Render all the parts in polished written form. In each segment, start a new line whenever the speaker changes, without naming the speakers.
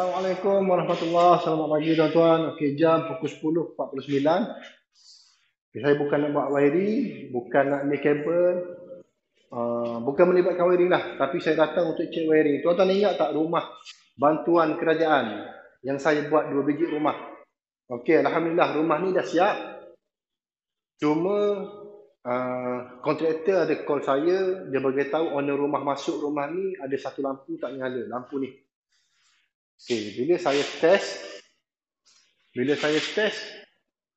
Assalamualaikum warahmatullahi wabarakatuh. Selamat pagi tuan-tuan. Okey, jam pukul 10.49. Okay, saya bukan nak buat wiring, bukan nak ni kabel, bukan melibatkan wiring lah. Tapi saya datang untuk cek wiring. Tuan-tuan ingat tak rumah bantuan kerajaan yang saya buat 2 biji rumah? Okey, alhamdulillah rumah ni dah siap. Cuma kontraktor ada call saya, dia beritahu owner rumah masuk rumah ni ada satu lampu tak nyala, lampu ni. Okey, bila saya test,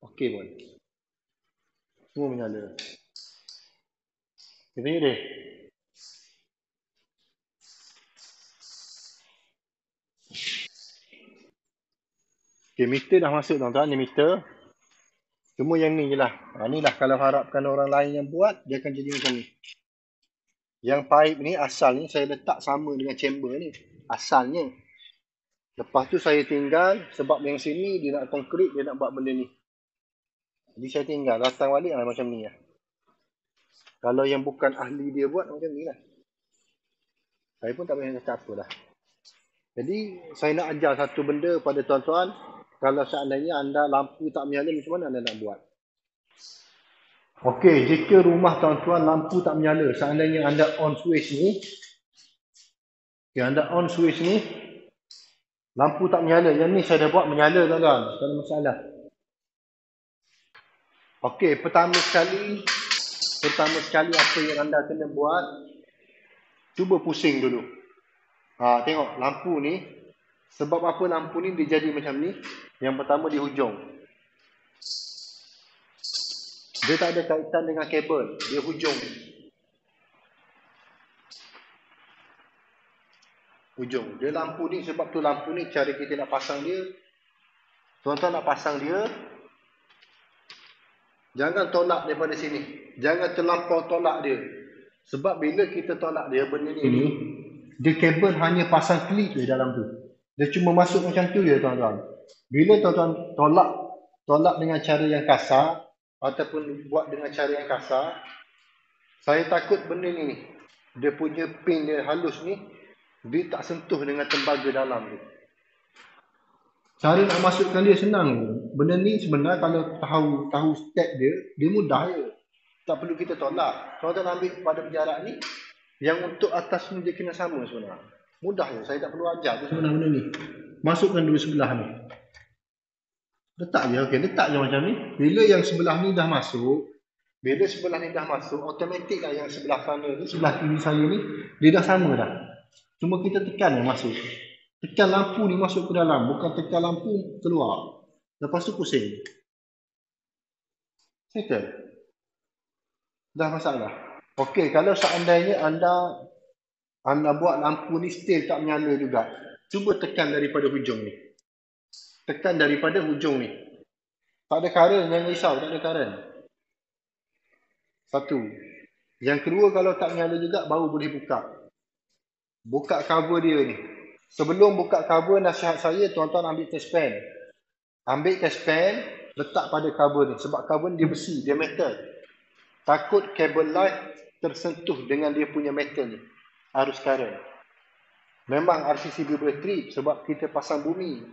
okey pun. Semua menyala. Kita tengok dia. Okey, meter dah masuk tuan-tuan, ni meter. Cuma yang ni je lah. Ni lah kalau harapkan orang lain yang buat, dia akan jadi macam ni. Yang pipe ni, asal ni saya letak sama dengan chamber ni. Asalnya. Lepas tu saya tinggal, sebab yang sini dia nak konkrit, dia nak buat benda ni. Jadi saya tinggal, datang balik macam ni lah. Kalau yang bukan ahli dia buat, macam ni lah. Saya pun tak boleh cakap apa lah. Jadi, saya nak ajar satu benda pada tuan-tuan. Kalau seandainya anda lampu tak menyala, macam mana anda nak buat? Okey, jika rumah tuan-tuan lampu tak menyala, seandainya anda on switch ni, lampu tak menyala. Yang ni saya dah buat menyala tuan-tuan. Tak ada masalah. Okey, pertama sekali apa yang anda kena buat, cuba pusing dulu. Tengok lampu ni. Sebab apa lampu ni dia jadi macam ni? Yang pertama di hujung. Dia tak ada kaitan dengan kabel. Dia hujung. Dia lampu ni, sebab tu lampu ni cara kita nak pasang dia. Tuan-tuan nak pasang dia, jangan tolak daripada sini. Jangan terlampau tolak dia. Sebab bila kita tolak dia, benda ni, dia kabel hanya pasang klip je dalam tu. Dia cuma masuk macam tu je tuan-tuan. Bila tuan-tuan tolak dengan cara yang kasar, ataupun buat dengan cara yang kasar, saya takut benda ni, dia punya pin dia halus ni, dia tak sentuh dengan tembaga dalam tu. Cara nak masukkan dia senang. Benda ni sebenarnya kalau tahu step dia mudah je. Tak perlu kita tolak. Tuan-tuan ambil pada jarak ni, yang untuk atas ni dia kena sama sebenarnya. Mudah je. Saya tak perlu ajar tu sebenarnya benda ni. Masukkan dua sebelah ni. Letak je, okey. Letak je macam ni. Bila yang sebelah ni dah masuk, automatik lah yang sebelah kanan ni, sebelah kiri saya ni, dia dah sama dah. Cuma kita tekan yang masuk. Tekan lampu ni masuk ke dalam, bukan tekan lampu keluar. Lepas tu pusing. Settle. Dah masalah. Okey, kalau seandainya anda buat lampu ni still tak menyala juga, cuba tekan daripada hujung ni. Tak ada current, jangan risau, tak ada current. Satu. Yang kedua, kalau tak menyala juga, baru boleh buka. Buka cover dia ni. Sebelum buka cover, nasihat saya, tuan-tuan ambil test pen. Letak pada cover ni. Sebab cover ni dia besi, dia metal. Takut kabel light tersentuh dengan dia punya metal ni. Arus current. Memang RCCB boleh trip sebab kita pasang bumi.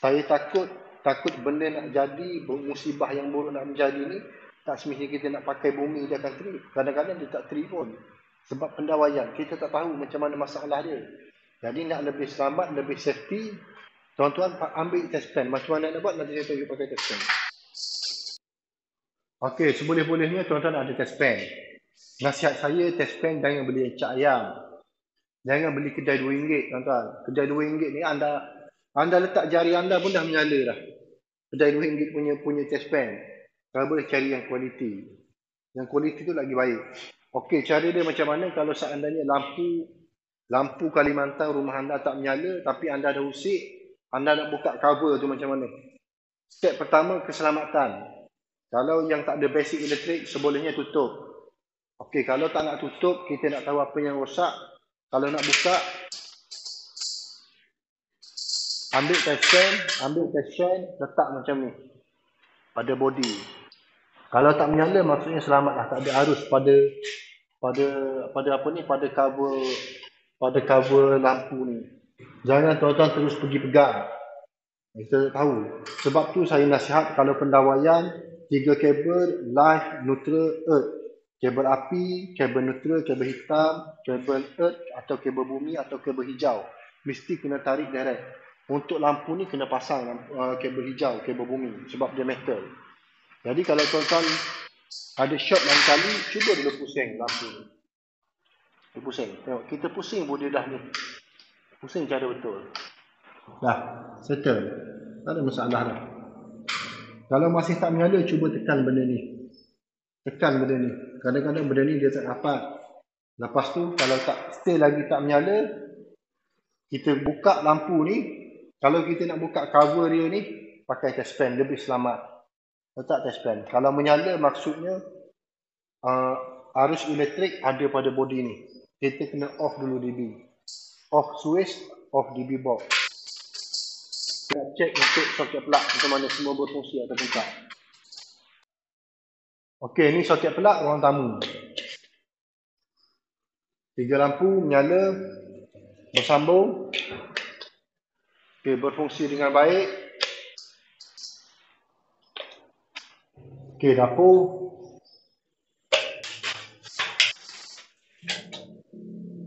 Saya takut benda nak jadi, musibah yang buruk nak menjadi ni, tak semestinya kita nak pakai bumi dia akan trip. Kadang-kadang dia tak trip pun. Sebab pendawaian, kita tak tahu macam mana masalah dia. Jadi nak lebih selamat, lebih safety, tuan-tuan ambil test pen. Macam mana nak buat, nanti saya tunjuk pakai test pen. Okey, seboleh-bolehnya tuan-tuan ada test pen. Nasihat saya, test pen jangan beli cak ayam. Jangan beli kedai RM2, tuan-tuan. Kedai RM2 ni anda letak jari anda pun dah menyala dah. Kedai RM2 punya test pen. Kalau boleh cari yang kualiti. Yang kualiti tu lagi baik. Okey, cara dia macam mana kalau seandainya lampu Kalimantan rumah anda tak menyala, tapi anda ada usik, anda nak buka cover tu macam mana? Step pertama, keselamatan. Kalau yang tak ada basic elektrik, sebolehnya tutup. Okey, kalau tak nak tutup, kita nak tahu apa yang rosak. Kalau nak buka, ambil test pen, letak macam ni. Pada body. Kalau tak menyala, maksudnya selamatlah. Tak ada arus pada cover lampu ni. Jangan tuan-tuan terus pergi pegang. Kita tahu. Sebab tu saya nasihat kalau pendawaian 3 kabel live, neutral, earth. Kabel api, kabel neutral, kabel hitam, kabel earth atau kabel bumi atau kabel hijau. Mesti kena tarik direct. Untuk lampu ni kena pasang kabel hijau, kabel bumi sebab dia metal. Jadi kalau tuan-tuan ada short lain kali, cuba dulu pusing lampu ni. Dia pusing. Tengok, kita pusing pun dia dah ni. Pusing cara betul. Dah, settle. Tak ada masalah dah. Kalau masih tak menyala, cuba tekan benda ni. Tekan benda ni. Kadang-kadang benda ni dia tak dapat. Lepas tu, kalau tak still lagi tak menyala, kita buka lampu ni. Kalau kita nak buka cover dia ni, pakai test pen, lebih selamat. Letak test pen. Kalau menyala, maksudnya arus elektrik ada pada body ni. Kita kena off dulu DB. Off switch, off DB box. Kita check untuk soket plug macam mana semua berfungsi ataupun tak. Okey, ni soket plug ruang tamu. 3 lampu menyala, bersambung. Okey, berfungsi dengan baik. Okey, dapur.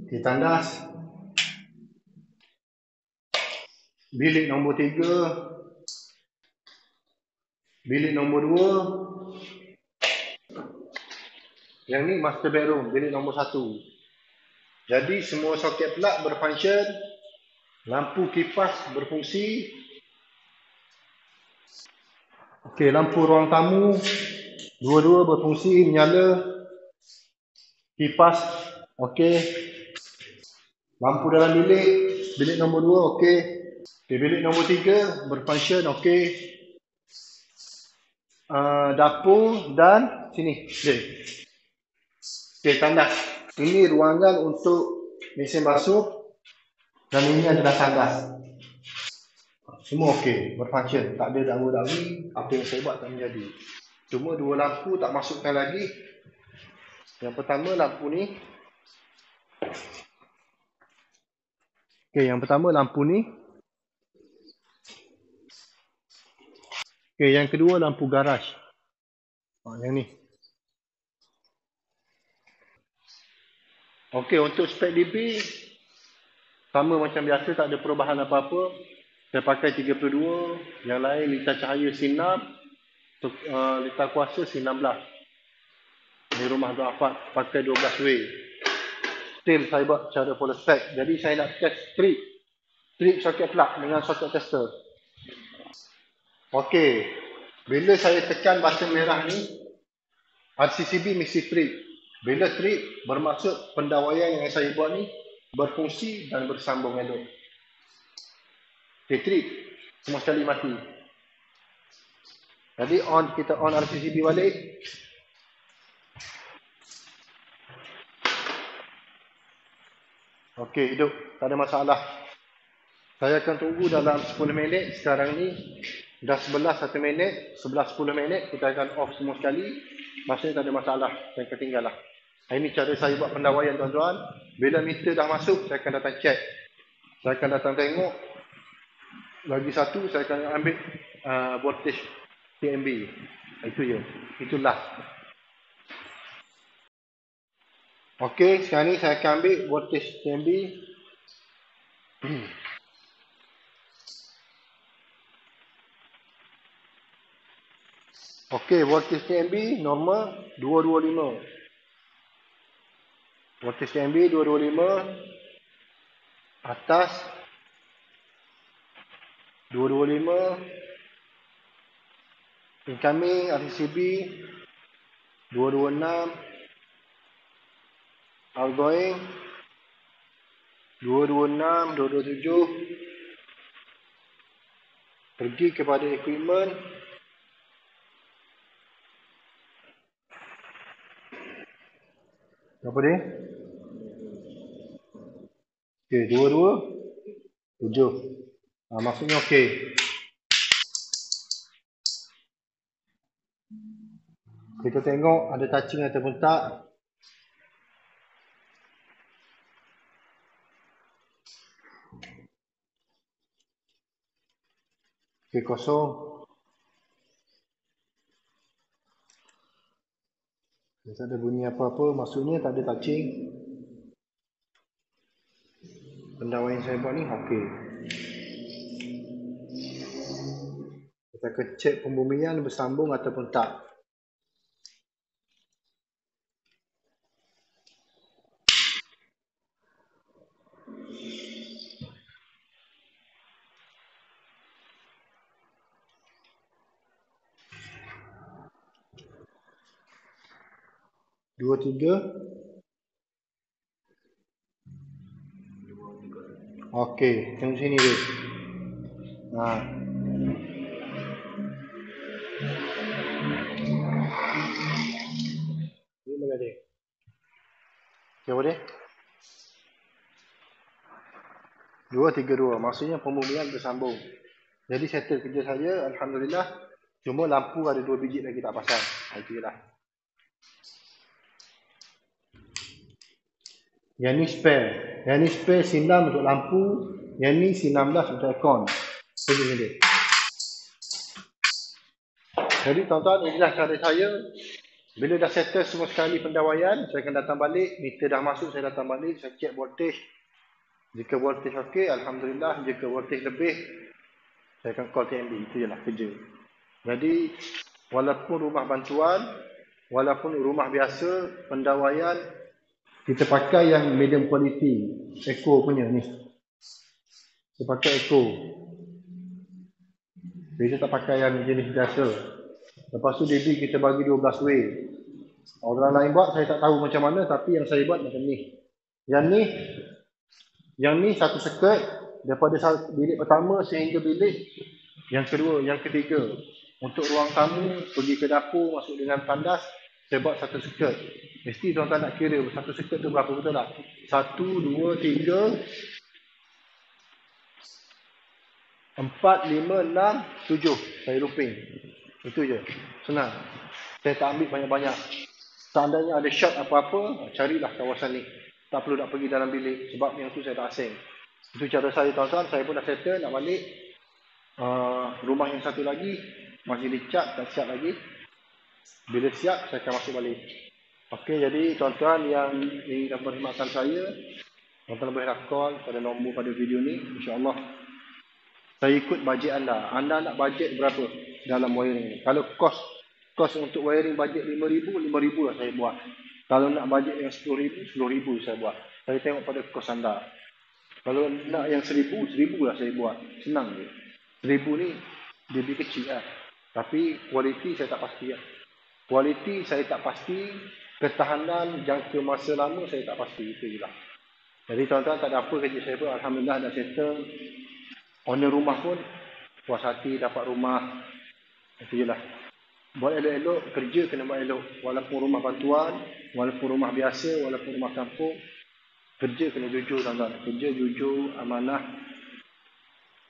Okey, tandas. Bilik nombor 3. Bilik nombor 2. Yang ni master bedroom, bilik nombor 1. Jadi semua soket plug berfunction. Lampu kipas berfungsi. Okey, lampu ruang tamu dua-dua berfungsi, menyala. Kipas okey. Lampu dalam bilik, bilik nombor 2 okey. Okey, bilik nombor 3 berfunction okey. Dapur dan sini. Okey, tandas. Ini ruangan untuk mesin basuh dan ini adalah tandas. Semua okey, berfunction. Tak ada dakwa-dakwi, apa yang saya buat tak menjadi. Cuma 2 lampu tak masukkan lagi. Yang pertama lampu ni. Okey, yang pertama lampu ni. Okey, yang kedua lampu garaj. Yang ni. Okey, untuk spek DB sama macam biasa, tak ada perubahan apa-apa. Saya pakai 32, yang lain litar cahaya sin 6, litar kuasa sin 16. Di rumah Duafat pakai 12 way. Still saya buat cara follow spec. Jadi saya nak test strip soket plug dengan soket tester. Okey, bila saya tekan button merah ni, RCCB mesti trip. Bila trip, bermaksud pendawaian yang saya buat ni berfungsi dan bersambung elok. Okay, trip. Semua sekali mati. Jadi kita on RCCB balik. Okey, hidup. Tak ada masalah. Saya akan tunggu dalam 10 minit. Sekarang ni dah 11 1 minit. 11 10 minit kita akan off semua sekali. Maksudnya tak ada masalah. Saya akan tinggal lah. Ini cara saya buat pendawaian tuan-tuan. Bila meter dah masuk, saya akan datang check. Saya akan datang tengok. Lagi satu, saya akan ambil voltage TMB. Itu je. Itulah. Okey, sekarang ni saya akan ambil voltage TMB. Okey, voltage TMB normal 225. Voltage TMB 225. Atas 225. Incoming RCCB 226. Outgoing 226, 227. Pergi kepada equipment. Apa dia? Okey, 227. Maksudnya okey. Kita tengok ada touching ataupun tak. Okey, kosong. Tak ada bunyi apa-apa, maksudnya tak ada touching. Pendawai yang saya buat ni okey. Kita akan cek pembumian bersambung ataupun tak. Dua, tiga. Okey, tengok sini dia. Ini mana dia? Okey, apa dia? 232. Maksudnya pembumian bersambung. Jadi settle kerja saya, alhamdulillah. Cuma lampu ada 2 biji lagi tak pasang. Itu je lah. Yang ni spare. Yang ni spare sinar untuk lampu. Yang ni C16 untuk aircon. Itu je dia. Jadi tuan-tuan, inilah cara saya. Bila dah settle semua sekali pendawaian, saya akan datang balik. Meter dah masuk, saya datang balik. Saya cek voltage. Jika voltage okey, alhamdulillah. Jika voltage lebih, saya akan call TNB. Itu je lah kerja. Jadi, walaupun rumah bantuan, walaupun rumah biasa, pendawaian, kita pakai yang medium quality. Eco punya ni. Kita pakai Eco. Kita tak pakai yang jenis biasa. Lepas tu DB kita bagi 12 way. Orang lain buat saya tak tahu macam mana, tapi yang saya buat macam ni. Yang ni satu circuit daripada bilik pertama sehingga bilik yang kedua, yang ketiga. Untuk ruang tamu, pergi ke dapur, masuk dengan tandas, saya buat satu circuit. Mesti tuan-tuan nak kira satu circuit tu berapa, betul tak? 1, 2, 3, 4, 5, 6, 7. Saya looping. Itu je. Senang. Saya tak ambil banyak-banyak. Seandainya ada shot apa-apa, carilah kawasan ni. Tak perlu nak pergi dalam bilik. Sebab yang tu saya tak asing. Itu cara saya, tuan-tuan. Saya pun dah settle nak balik. Rumah yang satu lagi masih dicat, tak siap lagi. Bila siap, saya akan masuk balik. Okey, jadi tuan-tuan yang ingin perkhidmatan saya, tuan-tuan boleh call pada nombor pada video ni. InsyaAllah saya ikut bajet anda. Anda nak bajet berapa dalam wiring ni? Kalau kos untuk wiring bajet 5,000, 5,000 lah saya buat. Kalau nak bajet yang 10,000, 10,000 saya buat. Saya tengok pada kos anda. Kalau nak yang 1,000, 1,000 lah saya buat. Senang je. 1,000 ni dia lebih kecil lah. Tapi kualiti saya tak pasti lah. Kualiti saya tak pasti. Ketahanan jangka masa lama saya tak pasti. Itu je lah. Jadi tuan-tuan tak ada apa kerja saya pun. Alhamdulillah dah settle. Owner rumah pun puas hati dapat rumah. Itu je lah. Buat elok-elok, kerja kena buat elok. Walaupun rumah bantuan, walaupun rumah biasa, walaupun rumah kampung, kerja kena jujur, tuan-tuan. Kerja jujur, amanah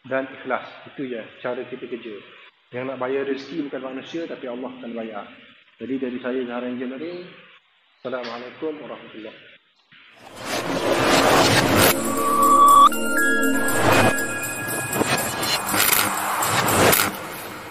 dan ikhlas. Itu je cara kita kerja. Yang nak bayar rezeki bukan manusia, tapi Allah akan bayar. Jadi dari saya, Zahra Engineering. Assalamualaikum warahmatullahi wabarakatuh.